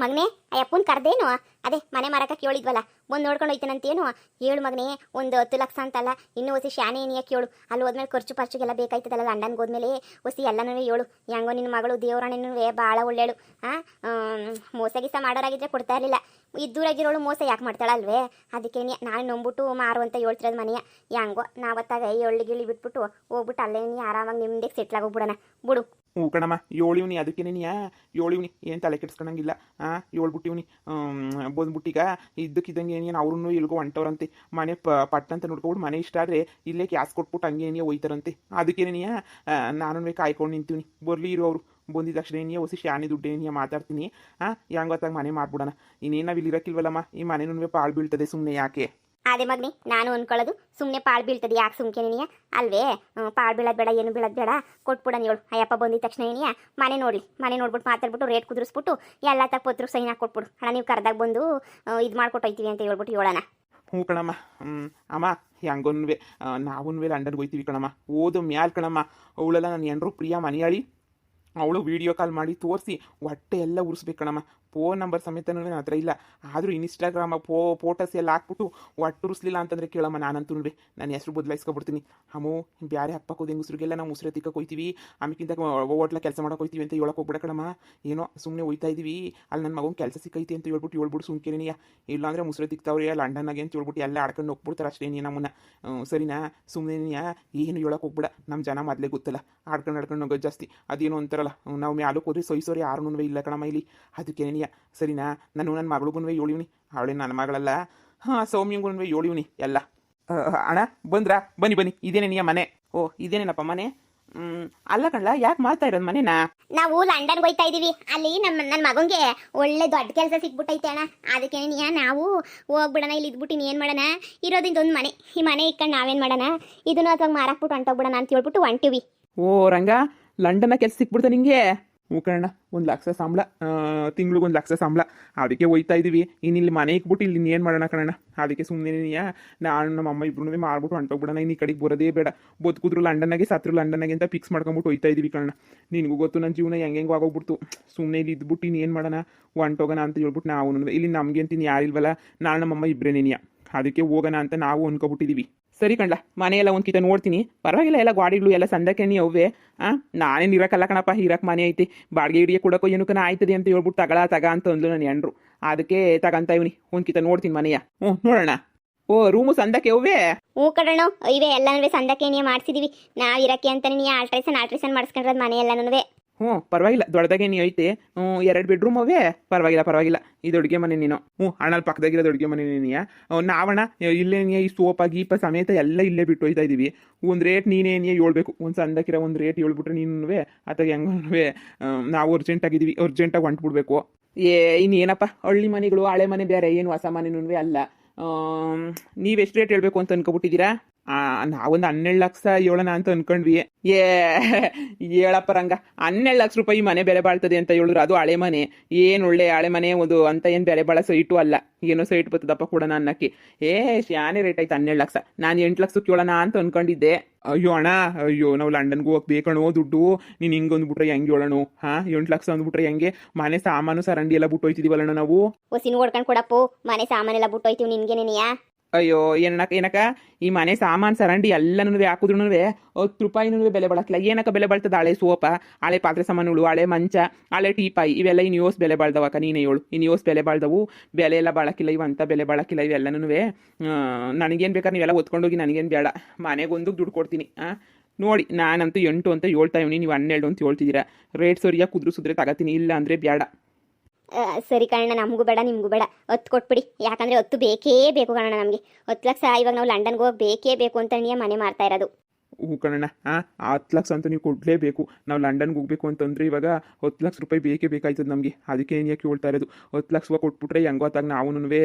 ಮಗನೇ ಆ ಅಪ್ಪನ ಕರ್ದೇನು ಅದೇ ಮನೆ ಮಾರಕ ಕೇಳಿದ್ವಲ್ಲ ಬಂದು ನೋಡ್ಕೊಂಡು ಹೋಯ್ತಾನಂತೇನು ಹೇಳು ಮಗನೇ ಒಂದು 10 ಲಕ್ಷ ಅಂತಲ್ಲ ಇನ್ನೂ ಹೊಸಿ ಶಾನೆ ಏನಿಯ ಕೇಳು ಅಲ್ಲಿ ಹೋದ್ಮೇಲೆ ಖರ್ಚು ಪರ್ಚುಗೆಲ್ಲ ಬೇಕಾಯ್ತದಲ್ಲ ಲಂಡನ್ಗೆ ಹೋದ್ಮೇಲೆ ಹೊಸಿ ಎಲ್ಲನೂ ಹೇಳು ಹೆಂಗೋ ನಿನ್ನ ಮಗಳು ದೇವರಾಣೆನೂ ಭಾಳ ಒಳ್ಳೆಳು ಮೋಸ ಗೀಸ ಮಾಡೋರಾಗಿದ್ರೆ ಕೊಡ್ತಾ ಇರಲಿಲ್ಲ ಇದ್ದೂರಾಗಿರೋಳು ಮೋಸ ಯಾಕೆ ಮಾಡ್ತಾಳಲ್ವೇ ಅದಕ್ಕೆ ನಾನು ನಂಬಿಟ್ಟು ಮಾರು ಅಂತ ಹೇಳ್ತಿರೋದು ಮನೆಯ ಹೆಂಗೋ ನಾವತ್ತಾಗ ಗಿಳಿ ಬಿಟ್ಬಿಟ್ಟು ಹೋಗ್ಬಿಟ್ಟು ಅಲ್ಲೇ ಆರಾಮಾಗಿ ನಿಮ್ದೇ ಸೆಟ್ಲ್ ಆಗೋಗ್ಬಿಡೋಣ ಬಿಡು. ಹ್ಞೂ ಕಣಮ್ಮ ಏಳಿವ್ನಿ ಅದಕ್ಕೇನೆ ಏಳಿವ್ನಿ ಏನು ತಲೆ ಕೆಡ್ಸ್ಕೊಳಂಗಿಲ್ಲ ಏಳ್ಬಿಟ್ಟಿವ್ನಿ ಬಂದ್ಬಿಟ್ಟೀಗ ಇದ್ದಕ್ಕಿದ್ದಂಗೆ ಏನೇನು ಅವ್ರೂ ಎಲ್ಗೋ ಹೊಂಟವ್ರಂತೆ ಮನೆ ಪಟ್ಟ ಅಂತ ನೋಡ್ಕೊಬಿಟ್ಟು ಮನೆ ಇಷ್ಟ ಆದರೆ ಇಲ್ಲೇ ಕ್ಯಾಸ್ ಕೊಟ್ಬಿಟ್ಟು ಹಂಗೆ ಏನೇ ಹೋಯ್ತಾರಂತೆ ಅದಕ್ಕೇನೆ ನಾನು ಕಾಯ್ಕೊಂಡು ನಿಂತೀವಿ ಬರಲಿ ಇರೋರು ಬಂದಿದ್ದ ತಕ್ಷಣ ಏನಿಯ ಹೊಸಿ ಶಾನೆ ದುಡ್ಡೇನಿಯ ಮಾತಾಡ್ತೀನಿ ಹೆಂಗೆ ಗೊತ್ತಾಗ ಮನೆ ಮಾಡ್ಬಿಡೋಣ ಇನ್ನೇನು ನಾವು ಇಲ್ಲಿ ಇರೋಕ್ಕಿಲ್ವಲ್ಲಮ್ಮ ಈ ಮನೆನೂ ಪಾಳು ಬೀಳ್ತದೆ ಸುಮ್ಮನೆ ಯಾಕೆ. ಅದೇ ಮಗನಿ ನಾನು ಅನ್ಕೊಳ್ಳೋದು ಸುಮ್ಮನೆ ಪಾಳು ಬೀಳ್ತದೆ ಯಾಕೆ ಸುಮ್ಕೆನಿಯ ಅಲ್ವೇ ಪಾಳು ಬೀಳೋದು ಬೇಡ ಏನು ಬೀಳೋದು ಬೇಡ ಕೊಟ್ಬಿಡೋಣ ಹೇಳು ಅಯ್ಯಪ್ಪ ಬಂದಿದ ತಕ್ಷಣ ಏನಿಯ ಮನೆ ನೋಡಲಿ ಮನೆ ನೋಡ್ಬಿಟ್ಟು ಮಾತಾಡ್ಬಿಟ್ಟು ರೇಟ್ ಕುದುರಿಸ್ಬಿಟ್ಟು ಎಲ್ಲ ತಕ್ಕ ಪತ್ರ ಸೈನ್ ಹಾಕ್ಕೊಟ್ಬಿಡು ಅಣ್ಣ ನೀವು ಕರೆದಾಗ ಬಂದು ಇದು ಮಾಡ್ಕೊಟ್ಟೋಯ್ತೀವಿ ಅಂತ ಹೇಳ್ಬಿಟ್ಟು ಹೇಳೋಣ. ಹ್ಞೂ ಕಣಮ್ಮ ಅಮ್ಮ ಹೆಂಗೊನ್ವೆ ನಾವುನ್ವೆ ಲಂಡನ್ಗೆ ಹೋಯ್ತೀವಿ ಕಣಮ್ಮ ಓದು ಮ್ಯಾಲ್ ಕಣಮ್ಮ ಅವಳೆಲ್ಲ ನನ್ನ ಎಂಡ್ರು ಪ್ರಿಯ ಮನೆಯಾಳಿ ಅವಳು ವೀಡಿಯೋ ಕಾಲ್ ಮಾಡಿ ತೋರಿಸಿ ಹೊಟ್ಟೆ ಎಲ್ಲ ಉರಿಸ್ಬೇಕು ಕಣಮ್ಮ ಫೋನ್ ನಂಬರ್ ಸಮೇತನೂ ನನ್ನ ಹತ್ರ ಇಲ್ಲ ಆದರೂ ಇನ್ಸ್ಟಾಗ್ರಾಮ ಫೋಟೋಸ್ ಎಲ್ಲ ಹಾಕ್ಬಿಟ್ಟು ಒಟ್ಟು ಉರಿಸ್ಲಿಲ್ಲ ಅಂತಂದರೆ ಕೇಳಮ್ಮ ನಾನಂತೂ ನಾನು ಹೆಸರು ಬದಲಾಯಿಸ್ಕೊಬಿಡ್ತೀನಿ ಅಮ್ಮೋ ಬ್ಯಾರೆ ಹಾಕ್ಕೋದು ಹೆಂಗಸ್ರಿಗೆಲ್ಲ ನಾವು ಮುಸ್ರೆ ತಿಕ್ಕಕ್ಕೆ ಹೋಯ್ತೀವಿ ಆಮೇಕಿಂತ ಹೋಟ್ಲ ಕೆಲಸ ಮಾಡೋಕೆ ಹೋಯ್ತೀವಿ ಅಂತ ಹೇಳಕ್ಕೆ ಹೋಗ್ಬಿಡ ಕಣಮ್ಮ ಏನೋ ಸುಮ್ಮನೆ ಹೋಯ್ತಾ ಇದ್ದೀವಿ ಅಲ್ಲಿ ನನ್ನ ಮಗನ ಕೆಲಸ ಸಿಕ್ಕೈತಿ ಅಂತ ಹೇಳ್ಬಿಟ್ಟು ಸುಮ್ಕೇನಿಯ ಇಲ್ಲಾಂದರೆ ಮುಸ್ರೆ ತಿಕ್ತಾವ್ರಿ ಲಂಡನ್ನಾಗೆ ಅಂತ ಹೇಳ್ಬಿಟ್ಟು ಎಲ್ಲ ಆಡ್ಕೊಂಡು ಹೋಗ್ಬಿಡ್ತಾರೆ ಅಷ್ಟೇ ನಮ್ಮನ್ನ ಸರಿನಾ ಸುಮ್ಮನೆ ಏನು ಹೇಳಕ್ಕೆ ಹೋಗ್ಬಿಡ ನಮ್ಮ ಜನ ಮೊದಲೇ ಗೊತ್ತಲ್ಲ ಆಡ್ಕೊಂಡು ಹೋಗೋದು ಜಾಸ್ತಿ ಅದೇನೋ ಅಂತಾರಲ್ಲ ನಾವು ಮ್ಯಾಲಕ್ಕೆ ಹೋದ್ರೆ ಸೊಯ್ಸೋರಿ ಯಾರೂ ಇಲ್ಲ ಕಣಮ್ಮ ಇಲ್ಲಿ ಅದಕ್ಕೇನಿಯ ಸರಿನಾ ನಾನು ನನ್ನ ಮಗಳಿಗೂ ಹೇಳಿವ್ನಿ ಅವಳೇ ನನ್ನ ಮಗಳಲ್ಲ ಸೌಮ್ಯಗೂ ಹೇಳಿವ್ನಿ ಎಲ್ಲ ಅಣ್ಣ ಬಂದ್ರಾ ಬನ್ನಿ ಇದೇನೇ ಮನೆ ಓ ಇದೇನೇನಪ್ಪ ಮನೆ ಅಲ್ಲ ಕಣ್ಲ ಯಾಕೆ ಮಾಡ್ತಾ ಇರೋದು ಮನೆನಾ ನಾವು ಲಂಡನ್ಗೆ ಹೋಯ್ತಾ ಇದೀವಿ ಅಲ್ಲಿ ನನ್ನ ಮಗಂಗೆ ಒಳ್ಳೆ ದೊಡ್ಡ ಕೆಲಸ ಸಿಕ್ಬಿಟ್ಟೈತೆ ಅಣ್ಣ ಅದಕ್ಕೆ ನಾವು ಹೋಗ್ಬಿಡೋಣ ಇಲ್ಲಿ ಇದ್ಬಿಟ್ಟು ಏನು ಮಾಡೋಣ ಇರೋದ್ರಿಂದ ಒಂದು ಮನೆ ಈ ಮನೆ ಇಟ್ಕೊಂಡು ನಾವೇನು ಮಾಡೋಣ ಇದನ್ನು ಅಥವಾ ಮಾರಾಕ್ಬಿಟ್ಟು ಹೊಂಟೋಗ್ಬಿಡೋಣ ಅಂತ ಹೇಳ್ಬಿಟ್ಟು ಹೊಂಟಿವಿ. ಓ ರಂಗ ಲಂಡನ್ನ ಕೆಲಸ ಸಿಕ್ಬಿಡ್ತಾ ನಿಂಗೆ ಹ್ಞೂ ಕಣ್ಣ 1 ಲಕ್ಷ ಸಂಬಳ ತಿಂಗ್ಳಿಗೆ 1 ಲಕ್ಷ ಸಂಬಳ ಅದಕ್ಕೆ ಹೋಯ್ತಾ ಇದ್ದೀವಿ ಇನ್ನು ಇಲ್ಲಿ ಮನೆ ಇಕ್ಬಿಟ್ಟು ಇಲ್ಲಿ ಏನು ಮಾಡೋಣ ಕಣ್ಣ ಅದಕ್ಕೆ ಸುಮ್ಮನೆ ನಾನು ನಮ್ಮ ಅಮ್ಮ ಇಬ್ರು ಮಾಡ್ಬಿಟ್ಟು ಹೊಂಟೋಗ್ಬಿಡೋಣ ಇನ್ನು ಈ ಕಡೆಗೆ ಬರೋದೇ ಬೇಡ ಬದುಕಿದ್ರು ಲಂಡನ್ನಾಗೆ ಸತ್ರು ಲಂಡನ್ನಾಗೆ ಅಂತ ಫಿಕ್ಸ್ ಮಾಡ್ಕೊಂಬಿಟ್ಟು ಹೋಯ್ತಾ ಇದ್ದೀವಿ ಕಣ್ಣ ನಿನಗೂ ಗೊತ್ತು ನನ್ನ ಜೀವನ ಹೆಂಗೆ ಆಗೋಗ್ಬಿಡ್ತು ಸುಮ್ಮನೆ ಇಲ್ಲಿ ಇದ್ಬಿಟ್ಟು ಇನ್ನು ಏನು ಮಾಡೋಣ ಹೊಂಟೋಗೋಣ ಅಂತ ಹೇಳ್ಬಿಟ್ಟು ನಾವು ಇಲ್ಲಿ ನಮಗೆ ಅಂತೀನಿ ಯಾರಿಲ್ವಲ್ಲ ನಾನು ನಮ್ಮಮ್ಮ ಇಬ್ಬರೇ ನೀನಿಯ ಅದಕ್ಕೆ ಹೋಗೋಣ ಅಂತ ನಾವು ಅನ್ಕೊಬಿಟ್ಟಿದ್ದೀವಿ. ಸರಿ ಕಣ್ಲ ಮನೆಯೆಲ್ಲ ಒಂದು ಕಿತ ನೋಡ್ತೀನಿ ಪರವಾಗಿಲ್ಲ ಎಲ್ಲ ಗಾಡಿಗಳು ಎಲ್ಲ ಸಂದಕ್ಕೆ ಅವೇ ನಾನೇನು ಇರೋಕ್ಕಲ್ಲ ಕಣಪ್ಪ ಇರಕ್ಕೆ ಮನೆ ಐತಿ ಬಾಡಿಗೆ ಹಿಡಿಯ ಕೊಡೋಕ್ಕೋ ಏನಕ್ಕನ ಆಯ್ತದೆ ಅಂತ ಹೇಳ್ಬಿಟ್ಟು ತಗ ಅಂತ ಅಂದ್ಲು ನನ್ನ ಎಂಡ್ರು ಅದಕ್ಕೆ ತಗಂತ ಇವನಿ ಒಂದು ಕಿತ ನೋಡ್ತೀನಿ ಮನೆಯ ನೋಡೋಣ. ಓ ರೂಮು ಸಂದಕ್ಕೆ ಅವೇ ಹ್ಞೂ ಕಡಣ ಇವೇ ಎಲ್ಲನೂ ಸಂದಕ್ಕೆ ಮಾಡ್ಸಿದೀವಿ ನಾವು ಇರಕ್ಕೆ ಅಂತಾನೆ ಆಲ್ಟ್ರೇಷನ್ ಮಾಡಿಸ್ಕೊಂಡ್ರದ್ ಮನೆ ಎಲ್ಲನೂ. ಪರವಾಗಿಲ್ಲ ದೊಡ್ಡದಾಗೆ ನೀ ಐತೆ 2 ಬೆಡ್ರೂಮ್ ಅವೇ ಪರವಾಗಿಲ್ಲ ಇದು ಅಡುಗೆ ಮನೆ ನೀನು ಅಣ್ಣಲ್ಲಿ ಪಕ್ಕದಾಗಿರೋದು ಅಡುಗೆ ಮನೆ ನೀನಿಯ ನಾವಣ್ಣ ಇಲ್ಲೇ ಈ ಸೋಪ ಗೀಪ ಸಮೇತ ಎಲ್ಲ ಇಲ್ಲೇ ಬಿಟ್ಟು ಹೋಯ್ತಾ ಇದ್ದೀವಿ ಒಂದು ರೇಟ್ ನೀನೇನೇ ಹೇಳ್ಬೇಕು ಒಂದು ಸಂದಕ್ಕಿರೋ ಒಂದು ರೇಟ್ ಹೇಳ್ಬಿಟ್ರೆ ನೀನುವೆ ಅಥವಾ ಹೆಂಗೇ ನಾವು ಅರ್ಜೆಂಟಾಗಿ ಹೊಂಟ್ಬಿಡ್ಬೇಕು ಇನ್ನೇನಪ್ಪ ಹಳ್ಳಿ ಮನೆಗಳು ಹಳೆ ಮನೆ ಬೇರೆ ಏನು ಹೊಸ ಮನೆನೂ ಅಲ್ಲ ನೀವೆಷ್ಟು ರೇಟ್ ಹೇಳ್ಬೇಕು ಅಂತ ಅನ್ಕೊಬಿಟ್ಟಿದ್ದೀರಾ ನಾವೊಂದು 12 ಲಕ್ಷ ಹೇಳೋಣ ಅಂತ ಅನ್ಕೊಂಡ್ವಿ ಹೇಳಪ್ಪ ರಂಗ 12 ಲಕ್ಷ ರೂಪಾಯಿ ಮನೆ ಬೆಲೆ ಬಾಳ್ತದೆ ಅಂತ ಹೇಳಿದ್ರು ಅದು ಹಳೆ ಮನೆ ಏನು ಒಳ್ಳೆ ಹಳೆ ಮನೆ ಒಂದು ಅಂತ ಏನು ಬೆಲೆ ಬಾಳ ಸೈಟು ಅಲ್ಲ ಏನೋ ಸೈಟ್ ಬರ್ತದಪ್ಪ ಕೂಡ ಅನ್ನಕ್ಕೆ ಶಾನೆ ರೇಟ್ ಆಯ್ತು 12 ಲಕ್ಷ ನಾನು 8 ಲಕ್ಷಕ್ಕೆ ಕೇಳೋಣ ಅಂತ ಅನ್ಕೊಂಡಿದ್ದೆ. ಅಯ್ಯೋ ಅಣ್ಣ ನಾವು ಲಂಡನ್ಗೆ ಹೋಗಕ್ಕೆ ಬೇಕಣೋ ದುಡ್ಡು ನೀನು ಹಿಂಗೆ ಅಂದ್ಬಿಟ್ರೆ ಹೆಂಗೆ ಹೇಳೋಣ 8 ಲಕ್ಷ ಅಂದ್ಬಿಟ್ರೆ ಹೆಂಗೆ ಮನೆ ಸಾಮಾನು ಸರಂಡಿ ಎಲ್ಲ ಬಿಟ್ಟು ಹೋಯ್ತಿದೀವಲ್ಲ ನಾವು ಹೊಸಿನ ಓಡ್ಕೊಂಡು ಕೊಡಪ್ಪು ಮನೆ ಸಾಮಾನೆಲ್ಲ ಬಿಟ್ಟು ಹೋಯ್ತೀವಿ ನಿನ್ಗೇನೇನಿಯಾ ಅಯ್ಯೋ ಏನಕ್ಕ ಈ ಮನೆ ಸಾಮಾನು ಸರಂಡಿ ಎಲ್ಲನೂ ಹಾಕಿದ್ರು 10 ರೂಪಾಯಿನೂ ಬೆಲೆ ಬಾಳಕ್ಕಿಲ್ಲ ಏನಕ್ಕ ಬೆಲೆ ಬಾಳ್ತದ ಹಳೆ ಸೋಪ ಹಳೆ ಪಾತ್ರೆ ಸಾಮಾನುಗಳು ಹಳೆ ಮಂಚ ಹಳೆ ಟೀಪಾಯಿ ಇವೆಲ್ಲ ಇನ್ನು ಯೋಸ್ ಬೆಲೆ ಬಾಳ್ದವಕ್ಕ ನೀನೇ ಹೇಳು ಇನ್ನು ಯೋಸ್ ಬೆಲೆ ಬಾಳ್ದವು ಬೆಲೆ ಎಲ್ಲ ಬಾಳಕ್ಕಿಲ್ಲ ಇವಂತ ಬೆಲೆ ಬಾಳಕ್ಕಿಲ್ಲ ಇವೆಲ್ಲನೂ ನನಗೇನು ಬೇಕಾದ್ರೆ ನೀವೆಲ್ಲ ಒತ್ಕೊಂಡೋಗಿ ನನಗೇನು ಬೇಡ ಮನೆಗೊಂದು ದುಡ್ಡು ಕೊಡ್ತೀನಿ ನೋಡಿ ನಾನಂತೂ 8 ಅಂತ ಹೇಳ್ತಾ ಇವನಿ ನೀವು 12 ಅಂತ ಹೇಳ್ತಿದ್ದೀರಾ ರೇಟ್ ಸರಿಯಾಗಿ ಕುದುರಿಸಿದ್ರೆ ತಗೋತೀನಿ ಇಲ್ಲ ಅಂದರೆ ಬೇಡ. ಸರಿ ಕಣ್ಣ ನಮಗೂ ಬೇಡ ನಿಮಗೂ ಬೇಡ 10 ಕೊಟ್ಬಿಡಿ ಯಾಕಂದರೆ 10 ಬೇಕೇ ಬೇಕು ಕಣ್ಣ ನಮಗೆ 10 ಲಕ್ಷ ಇವಾಗ ನಾವು ಲಂಡನ್ಗೆ ಹೋಗಿ ಬೇಕೇ ಬೇಕು ಅಂತ ಮನೆ ಮಾಡ್ತಾ ಇರೋದು. ಹ್ಞೂ ಕಣಣ್ಣ 10 ಲಕ್ಷ ಅಂತ ನೀವು ಕೊಡಲೇಬೇಕು ನಾವು ಲಂಡನ್ಗೆ ಹೋಗ್ಬೇಕು ಅಂತಂದರೆ ಇವಾಗ 10 ಲಕ್ಷ ರೂಪಾಯಿ ಬೇಕೇ ಬೇಕಾಯ್ತದೆ ನಮಗೆ ಅದಕ್ಕೆ ಏನು ಯಾಕೆ ಹೇಳ್ತಾ ಇರೋದು 10 ಲಕ್ಷ ಕೊಟ್ಬಿಟ್ರೆ ಹೆಂಗೋತ್ತಾಗ ನಾವು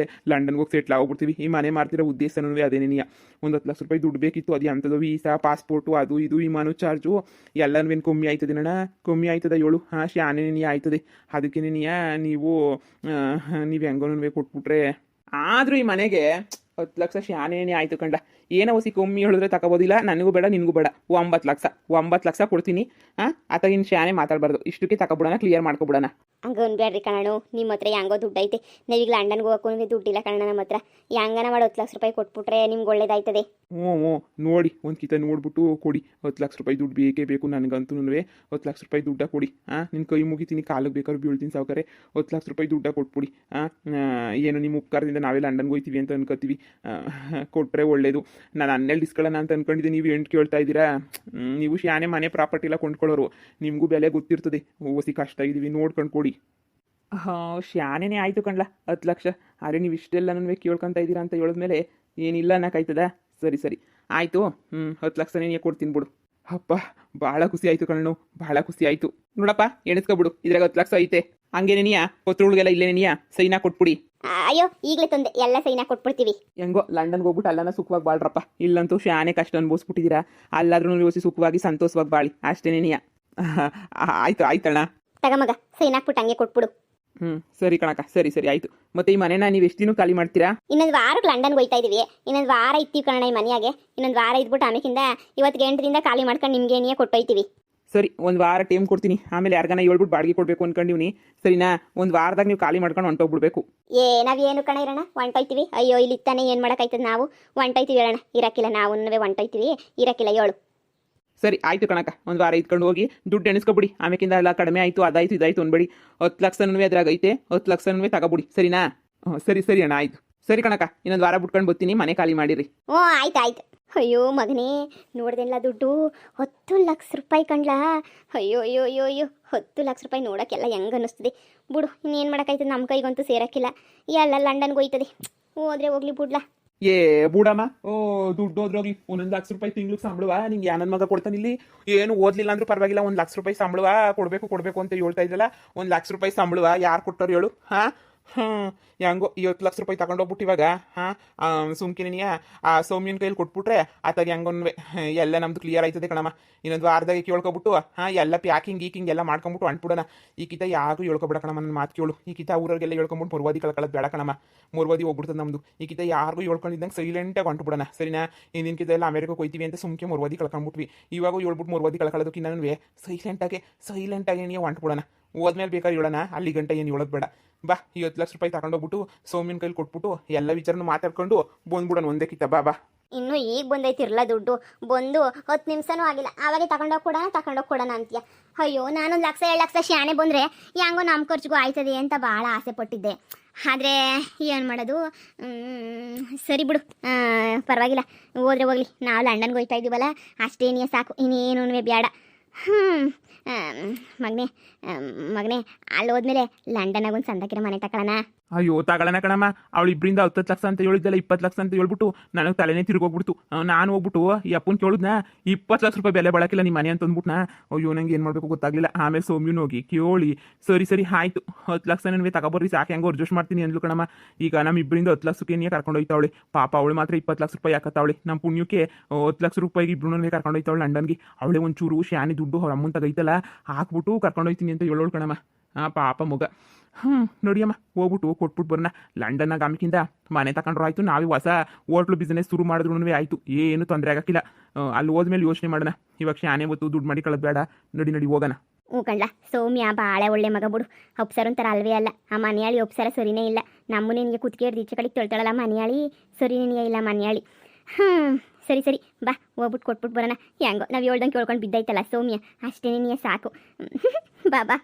ಲಂಡನ್ಗೆ ಹೋಗಿ ಸೆಟ್ಲ್ ಆಗ್ಬಿಡ್ತೀವಿ ಈ ಮನೆ ಮಾಡ್ತಿರೋ ಉದ್ದೇಶನೂ ಅದೇನೇನಿಯ ಒಂದು 10 ಲಕ್ಷ ರೂಪಾಯಿ ದುಡ್ಡು ಬೇಕಿತ್ತು ಅದು ಅಂಥದ್ದು ವೀಸಾ ಪಾಸ್ಪೋರ್ಟು ಅದು ಇದು ವಿಮಾನ ಚಾರ್ಜು ಎಲ್ಲನೂ ಏನು ಕಮ್ಮಿ ಆಯ್ತದೆ ಅಣ್ಣ ಕಮ್ಮಿ ಆಯ್ತದ ಹೇಳು ಶಾನೇನೇ ಆಯ್ತದೆ ಅದಕ್ಕೆ ನೀವು ಹೆಂಗೋನೂ ಕೊಟ್ಬಿಟ್ರೆ ಆದರೂ ಈ ಮನೆಗೆ 10 ಲಕ್ಷ ಶಾನೇನೇ ಆಯಿತು ಕಂಡ ಏನೋ ಹೊಸಿ ಕಮ್ಮಿ ಹೇಳಿದ್ರೆ ತಗೋಬೋದಿಲ್ಲ, ನನಗೂ ಬೇಡ ನಿನಗೂ ಬೇಡ. 9 ಲಕ್ಷ ಕೊಡ್ತೀನಿ. ಆತಗಿನ ಶಾನೆ ಮಾತಾಡಬಾರ್ದು, ಇಷ್ಟಕ್ಕೆ ತಗೊಬಿಡೋಣ, ಕ್ಲಿಯರ್ ಮಾಡ್ಕೊಬಿಡೋಣ. ಹಂಗೆ ಅನ್ಬೇಡ್ರಿ ಕಣೋ, ನಿಮ್ಮ ಹತ್ರ ಹೆಂಗೋ ದುಡ್ಡು ಐತೆ. ನಾವೀಗ ಲಂಡನ್ಗೆ ಹೋಗೋಕ್ಕೂ ದುಡ್ಡಿಲ್ಲ ಕಣ ನಮ್ಮ ಹತ್ರ. ಹೆಂಗನ ಮಾಡಿ 10 ಲಕ್ಷ ರೂಪಾಯಿ ಕೊಟ್ಬಿಟ್ರೆ ನಿಮ್ಗೆ ಒಳ್ಳೇದಾಯ್ತದೆ. ಹ್ಞೂ ನೋಡಿ, ಒಂದು ಕಿತ ನೋಡ್ಬಿಟ್ಟು ಕೊಡಿ. 10 ಲಕ್ಷ ರೂಪಾಯಿ ದುಡ್ಡು ಬೇಕೇ ಬೇಕು ನನಗಂತೂ. 10 ಲಕ್ಷ ರೂಪಾಯಿ ದುಡ್ಡ ಕೊಡಿ. ನಿನ್ನ ಕೈ ಮುಗಿತೀನಿ, ಕಾಲಿಗೆ ಬೇಕಾದ್ರೂ ಬೀಳ್ತೀನಿ ಸಾವುಕಾರೆ. 10 ಲಕ್ಷ ರೂಪಾಯಿ ದುಡ್ಡ ಕೊಟ್ಬಿಡಿ. ಏನು ನಿಮ್ಮ ಉಪಕಾರದಿಂದ ನಾವೇ ಲಂಡನ್ಗೆ ಹೋಗ್ತೀವಿ ಅಂತ ಅನ್ಕೋತೀವಿ. ಕೊಟ್ಟರೆ ಒಳ್ಳೇದು. ನಾನು 12 ಇಸ್ಕೊಳ್ಳೋಣ ಅಂತ ಅನ್ಕೊಂಡಿದ್ದೆ, ನೀವು 8 ಕೇಳ್ತಾ ಇದ್ದೀರಾ. ನೀವು ಶಾನೆ ಮನೆ ಪ್ರಾಪರ್ಟಿ ಎಲ್ಲ ಕೊಂಡ್ಕೊಳ್ಳೋರು, ನಿಮಗೂ ಬೆಲೆ ಗೊತ್ತಿರ್ತದೆ. ಹೊಸಿ ಕಷ್ಟ ಇದ್ದೀವಿ, ನೋಡ್ಕೊಂಡು ಕೊಡಿ. ಶಾನೆನೇ ಆಯಿತು ಕಣ್ಲ 10 ಲಕ್ಷ. ಆದರೆ ನೀವು ಇಷ್ಟೆಲ್ಲ ನನಗೆ ಕೇಳ್ಕೊತಾ ಇದ್ದೀರಾ ಅಂತ ಹೇಳಿದ್ಮೇಲೆ ಏನಿಲ್ಲ ಅನ್ನೋಕ್ಕಾಯ್ತದ. ಸರಿ ಆಯಿತು. 10 ಲಕ್ಷನೇ ನೀನು ಕೊಡ್ತೀನಿ ಬಿಡು. ಅಪ್ಪ ಭಾಳ ಖುಷಿ ಆಯಿತು ಕಣ್ಣು, ಭಾಳ ಖುಷಿ ಆಯಿತು. ನೋಡಪ್ಪ ಎಣಿಸ್ಕೊಬಿಡು, ಇದ್ರಾಗ 10 ಲಕ್ಷ ಐತೆ. ಹಂಗೇನೆ ನೀಯಾ ಪತ್ರೊಳಗೆಲ್ಲ ಇಲ್ಲೇನೆ ನೀಯಾ ಸೈನಾ ಕೊಟ್ಬಿಡಿ. ಅಯ್ಯೋ ಈಗಲೇ ತಂದೆ, ಎಲ್ಲ ಸೈನಾ ಕೊಟ್ಬಿಡ್ತೀವಿ. ಹೆಂಗೋ ಲಂಡನ್ಗೆ ಹೋಗ್ಬಿಟ್ಟು ಅಲ್ಲನ ಸುಖವಾಗಿ ಬಾಳ್ರಪ್ಪ. ಇಲ್ಲಂತೂ ಶಾನೆ ಕಷ್ಟ ಅನ್ಭವಿಸ್ಬಿಟ್ಟಿದ್ದೀರಾ. ಅಲ್ಲಾದ್ರೂ ಯೋಚಿಸಿ ಸುಖವಾಗಿ ಸಂತೋಷವಾಗಿ ಬಾಳಿ, ಅಷ್ಟೇನೆ ನೀಯಾ. ಆಯ್ತಣ್ಣ. ತಗಮಗ ಸೈನ್ ಹಾಕ್ಬಿಟ್ಟು ಹಂಗೆ ಕೊಟ್ಬಿಡು. ಸರಿ ಕಣಕ್ಕ, ಸರಿ ಆಯಿತು. ಮತ್ತೆ ಈ ಮನೆನ ನೀವು ಎಷ್ಟು ದಿನ ಖಾಲಿ ಮಾಡ್ತೀರಾ? ಇನ್ನೊಂದು ವಾರಕ್ಕೆ ಲಂಡನ್ಗೆ ಹೋಗ್ತಾ ಇದೀವಿ. ಇನ್ನೊಂದು ವಾರ ಇರ್ತೀವಿ ಕಣ ಈ ಮನೆಯಾಗೆ. ಇನ್ನೊಂದು ವಾರ ಇದ್ಬಿಟ್ಟು ಆಮೇಕಿಂದ ಇವತ್ತಿಗೆ 8 ಖಾಲಿ ಮಾಡ್ಕೊಂಡು ನಿಮ್ಗೆ ಏನೇ ಕೊಟ್ಟೋಯ್ತೀವಿ. ಸರಿ, ಒಂದು ವಾರ ಟೈಮ್ ಕೊಡ್ತೀನಿ. ಆಮೇಲೆ ಯಾರಿಗಾನ ಹೇಳ್ಬಿಟ್ಟು ಬಾಡಿಗೆ ಕೊಡಬೇಕು ಅನ್ಕೊಂಡಿವ್ನಿ. ಸರಿನಾ? ಒಂದು ವಾರದಾಗ ನೀವು ಖಾಲಿ ಮಾಡ್ಕೊಂಡು ಹೊಂಟೋಗ್ಬಿಡ್ಬೇಕು. ನಾವೇನು ಕಣ ಇರೋಣ, ಹೊಂಟೋಯ್ತೀವಿ. ಅಯ್ಯೋ ಇಲ್ಲಿ ತಾನೇ ಏನು ಮಾಡೋಕ್ಕಾಯ್ತದೆ, ನಾವು ಹೊಂಟೋಯ್ತೀವಿ ಹೇಳೋಣ. ಇರಕ್ಕಿಲ್ಲ, ನಾವು ಹೊಂಟೋಯ್ತೀವಿ, ಇರಕ್ಕಿಲ್ಲ ಹೇಳು. ಸರಿ ಆಯಿತು ಕಣಕ್ಕ, ಒಂದು ವಾರ ಇದ್ಕೊಂಡು ಹೋಗಿ ದುಡ್ಡು ಎಣಿಸ್ಕೊಬಿಡಿ. ಆಮೇಕಿಂದ ಎಲ್ಲ ಕಡಿಮೆ ಆಯಿತು, ಅದಾಯ್ತು ಇದಾಯ್ತು ಅನ್ಬೇಡಿ. 10 ಲಕ್ಷನೂ ಅದ್ರಾಗ ಐತೆ, 10 ಲಕ್ಷನೂ ತಗೋಬಿಡಿ. ಸರಿನಾ? ಸರಿ ಅಣ್ಣ, ಆಯಿತು. ಸರಿ ಕಣಕ್ಕ, ಇನ್ನೊಂದು ವಾರ ಬಿಟ್ಕೊಂಡು ಬರ್ತೀನಿ, ಮನೆ ಖಾಲಿ ಮಾಡಿರಿ. ಆಯ್ತು. ಅಯ್ಯೋ ಮಗನೇ, ನೋಡ್ದೆಲ್ಲ ದುಡ್ಡು 10 ಲಕ್ಷ ರೂಪಾಯಿ ಕಣ್ಲಾ. ಅಯ್ಯೋ 10 ಲಕ್ಷ ರೂಪಾಯಿ ನೋಡೋಕ್ಕೆಲ್ಲ ಹೆಂಗೆ ಅನ್ನಿಸ್ತದೆ ಬಿಡು. ಇನ್ನೇನು ಮಾಡೋಕ್ಕಾಯ್ತದೆ, ನಮ್ಮ ಕೈಗಂತೂ ಸೇರೋಕ್ಕಿಲ್ಲ. ಎಲ್ಲ ಲಂಡನ್ಗೆ ಹೋಯ್ತದೆ, ಹೋದ್ರೆ ಹೋಗ್ಲಿ ಬಿಡ್ಲಾ. ಬೂಡಮ್ಮ, ದುಡ್ಡು ಹೋದ್ರೋಗ್ಲಿ. 1 ಲಕ್ಷ ರೂಪಾಯಿ ತಿಂಗ್ಳಿಗೆ ಸಂಬಳವಾ ನಿಂಗೆ ಯಾನನ್ ಮಗ ಕೊಡ್ತಾನೆ ಇಲ್ಲಿ? ಏನು ಓದ್ಲಿಲ್ಲ ಅಂದ್ರೂ ಪರವಾಗಿಲ್ಲ, 1 ಲಕ್ಷ ರೂಪಾಯಿ ಸಂಬಳವಾ ಕೊಡಬೇಕು ಅಂತ ಹೇಳ್ತಾ ಇದ್ದಲ್ಲ. 1 ಲಕ್ಷ ರೂಪಾಯಿ ಸಂಬಳವಾ ಯಾರು ಕೊಟ್ಟರು ಹೇಳು? ಹೆಂಗೋ 10 ಲಕ್ಷ ರೂಪಾಯಿ ತಗೊಂಡೋಗ್ಬಿಟ್ಟು ಇವಾಗ ಸುಮ್ಕಿನಿಯ ಆ ಸೌಮ್ಯನ ಕೈಯಲ್ಲಿ ಕೊಟ್ಬಿಟ್ರೆ ಆತಾಗ ಹೆಂಗೊನ್ವೆ ಎಲ್ಲ ನಮ್ದು ಕ್ಲಿಯರ್ ಆಯ್ತದೆ ಕಣಮ್ಮ. ಇನ್ನೊಂದು ವಾರದಾಗೆ ಕೇಳ್ಕೊಬಿಟ್ಟು ಎಲ್ಲ ಪ್ಯಾಕಿಂಗ್ ಎಲ್ಲ ಮಾಡ್ಕೊಂಬಿಟ್ಟು ಅಂಟ್ಬಿಡೋಣ. ಈ ಕಿತ ಯಾಗೂ ಹೇಳ್ಕೊಬೇಡ ಕಣಮ್ಮ, ನನ್ನ ಮಾತು ಕೇಳು. ಈ ಕಿತ ಊರವ್ರಿಗೆಲ್ಲ ಹೇಳ್ಕೊಂಬಿಟ್ಟು ಮುರ್ವಾದಿ ಕಳ್ಕೊಳ್ಳೋದು ಬೇಡ ಕಣಮ್ಮ. ಮುರ್ವಾದಿ ಹೋಗ್ಬಿಡ್ತದೆ ನಮ್ದು. ಈ ಕಿತ ಯಾರಿಗೂ ಹೇಳ್ಕೊಂಡಿದ್ದಂಗೆ ಸೈಲೆಂಟಾಗಿ ಹೊಂಟ್ಬಿಡೋಣ. ಸರಿನಾ? ಹಿಂದಿನ ಕಿತ ಎಲ್ಲ ಅಮೆರಿಕಕ್ಕೆ ಹೋಯ್ತೀವಿ ಅಂತ ಸುಮ್ಕೆ ಮುರ್ವಾದಿ ಕಳ್ಕೊಂಡ್ಬಿಟ್ವಿ. ಇವಾಗ ಹೇಳ್ಬಿಟ್ಟು ಮುರ್ವಾದಿ ಕಳ್ಕೊಳ್ಳೋದಕ್ಕೆ ನಾನು ಸೈಲೆಂಟಾಗಿ ನೀವು ಹೊಂಟ್ಬಿಡೋಣ. ಹೋದ್ಮೇಲೆ ಬೇಕಾದ್ರೆ ಹೇಳೋಣ, ಅಲ್ಲಿ ಗಂಟೆ ಏನು ಹೇಳೋದು ಬೇಡ. ಬಾ, 10 ಲಕ್ಷ ರೂಪಾಯಿ ತಗೊಂಡೋಗ್ಬಿಟ್ಟು ಸೌಮ್ಯನ ಕೈಲಿ ಕೊಟ್ಬಿಟ್ಟು ಎಲ್ಲ ವಿಚಾರನೂ ಮಾತಾಡ್ಕೊಂಡು ಬಂದ್ಬಿಡೋಣ ಒಂದೇ ಕಿತ್ತ. ಬಾ. ಇನ್ನು ಈಗ ಬಂದೈತಿರಲ್ಲ ದುಡ್ಡು, ಬಂದು 10 ನಿಮಿಷನೂ ಆಗಿಲ್ಲ, ಆವಾಗೆ ತಗೊಂಡೋಗಿ ಕೊಡೋಣ ಅಂತೀಯ. ಅಯ್ಯೋ, ನಾನೊಂದು 1 ಲಕ್ಷ 2 ಲಕ್ಷ ಶಾನೆ ಬಂದರೆ ಹೆಂಗೋ ನಮ್ಮ ಖರ್ಚಿಗೂ ಆಯ್ತದೆ ಅಂತ ಭಾಳ ಆಸೆ ಪಟ್ಟಿದ್ದೆ. ಆದರೆ ಏನು ಮಾಡೋದು? ಸರಿ ಬಿಡು, ಪರವಾಗಿಲ್ಲ, ಹೋದ್ರೆ ಹೋಗ್ಲಿ. ನಾವು ಲಂಡನ್ಗೆ ಹೋಗ್ತಾ ಇದ್ದೀವಲ್ಲ, ಅಷ್ಟೇನೇ ಸಾಕು, ಇನ್ನೇನು ಬೇಡ. ಮಗನೇ ಅಲ್ಲಿ ಹೋದ್ಮೇಲೆ ಲಂಡನ್ನಾಗ ಒಂದು ಸಂದಕಿರೋ ಮನೆ ತಗೊಳ್ಳೋಣ. ಅಯ್ಯೋ ತಗೊಳ್ಳೋಣ ಕಣಮ್ಮ. ಅವಳು ಇಬ್ಬರಿಂದ 10 ಲಕ್ಷ ಅಂತ ಹೇಳಿದ್ದಲ್ಲ, 20 ಲಕ್ಷ ಅಂತ ಹೇಳ್ಬಿಟ್ಟು ನನಗೆ ತಲೆನೇ ತಿರುಗೋಗ್ಬಿಡ್ತು. ನಾನು ಹೋಗ್ಬಿಟ್ಟು ಈ ಅಪ್ಪನ ಕೇಳಿದ್ನ 20 ಲಕ್ಷ ರೂಪಾಯಿ ಬೆಲೆ ಬಾಳಕ್ಕಿಲ್ಲ ನಿಮ್ಮ ಮನೆ ಅಂತ ಅಂದ್ಬಿಟ್ನಾ. ಅಯ್ಯೋ ನಂಗೆ ಏನು ಮಾಡಬೇಕು ಗೊತ್ತಾಗಲಿಲ್ಲ. ಆಮೇಲೆ ಸೌಮ್ಯನ ಹೋಗಿ ಕೇಳಿ ಸರಿ ಆಯಿತು 10 ಲಕ್ಷ ನನಗೆ ತಗೊಬರ್ರಿ ಸಾಕು, ಹೆಂಗೋ ಅಡ್ಜಸ್ಟ್ ಮಾಡ್ತೀನಿ ಅಂದ್ಲು ಕಣಮ್ಮ. ಈಗ ನಮ್ಮ ಇಬ್ಬರಿಂದ 10 ಲಕ್ಷಕ್ಕೆ ನೀ ಕರ್ಕೊಂಡು ಹೋಯ್ತಾವಳೆ. ಪಾಪ ಅವಳು ಮಾತ್ರ 20 ಲಕ್ಷ ರೂಪಾಯಿ ಯಾಕತ್ತಾವಳೆ. ನಮ್ಮ ಪುಣ್ಯಕ್ಕೆ 10 ಲಕ್ಷ ರೂಪಾಯಿಗೆ ಇಬ್ಬರು ನನಗೆ ಕರ್ಕೊಂಡು ಹೋಯ್ತಾವಳೆ ಲಂಡನ್ಗೆ. ಅವಳೇ ಒಂಚೂರು ಶಾನೆ ದುಡ್ಡು ಅವ್ರ ಅಮ್ಮನ ತಗೈತಲ್ಲ ಹಾಕ್ಬಿಟ್ಟು ಕರ್ಕೊಂಡು ಹೋಯ್ತೀನಿ ಅಂತ ಹೇಳೋಳು ಕಣಮ್ಮ. ಪಾಪ ಮಗ. ನೋಡಿಯಮ್ಮ, ಹೋಗ್ಬಿಟ್ಟು ಕೊಟ್ಬಿಟ್ಟು ಬರೋಣ. ಲಂಡನ್ನಾಗ ಆಮೇಕಿಂದ ಮನೆ ತಗೊಂಡ್ರು ಆಯಿತು, ನಾವೇ ಹೊಸ ಹೋಟ್ಲು ಬಿಸ್ನೆಸ್ ಶುರು ಮಾಡಿದ್ರು ಆಯಿತು, ಏನು ತೊಂದರೆ ಆಗಕ್ಕಿಲ್ಲ. ಅಲ್ಲಿ ಹೋದ್ಮೇಲೆ ಯೋಚನೆ ಮಾಡೋಣ. ಇವಾಗ ಶಾನೆ ಹೊತ್ತು ದುಡ್ಡು ಮಾಡಿ ಕಳೋದು ಬೇಡ. ನಡಿ ಹೋಗೋಣ. ಕಣ್ಲ, ಸೌಮ್ಯ ಭಾಳ ಒಳ್ಳೆ ಮಗ ಬಿಡು. ಒಪ್ಸರ್ ಒಂಥರ ಅಲ್ವೇ ಅಲ್ಲ. ಆ ಮನೆಯಾಳಿ ಒಪ್ಸರ ಸರಿನೇ ಇಲ್ಲ. ನಮ್ಮ ನಿನಗೆ ಕುತ್ತಿಗೆ ಹಿಡ್ದು ಈಚೆ ಕಡೆಗೆ ತೊಳ್ತಾಳಲ್ಲ ಮನೆಯಾಳಿ, ಸರಿನೇ ಇಲ್ಲ ಮನೆಯಾಳಿ. ಸರಿ ಬಾ, ಹೋಗ್ಬಿಟ್ಟು ಕೊಟ್ಬಿಟ್ಟು ಬರೋಣ. ಹೆಂಗೋ ನಾವು ಹೇಳ್ದಂಗೆ ಕೇಳ್ಕೊಂಡು ಬಿದ್ದಾಯ್ತಲ್ಲ ಸೌಮ್ಯ, ಅಷ್ಟೇನೇ ಸಾಕು. ಬಾ.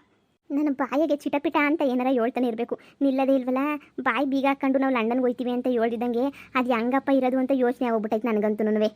ನನ್ನ ಬಾಯಿಗೆ ಚಿಟಪಿಟ ಅಂತ ಏನಾರ ಹೇಳ್ತಾನೆ ಇರಬೇಕು, ನಿಲ್ಲದೇ ಇಲ್ವಲ್ಲ. ಬಾಯಿ ಬೀಗ ಹಾಕೊಂಡು ನಾವು ಲಂಡನ್ಗೆ ಹೋಗ್ತೀವಿ ಅಂತ ಹೇಳ್ದಿದ್ದಂಗೆ ಅದು ಹೆಂಗಪ್ಪ ಇರೋದು ಅಂತ ಯೋಚನೆ ಆಗೋಗ್ಬಿಟ್ಟೈತೆ ನನಗಂತೂ.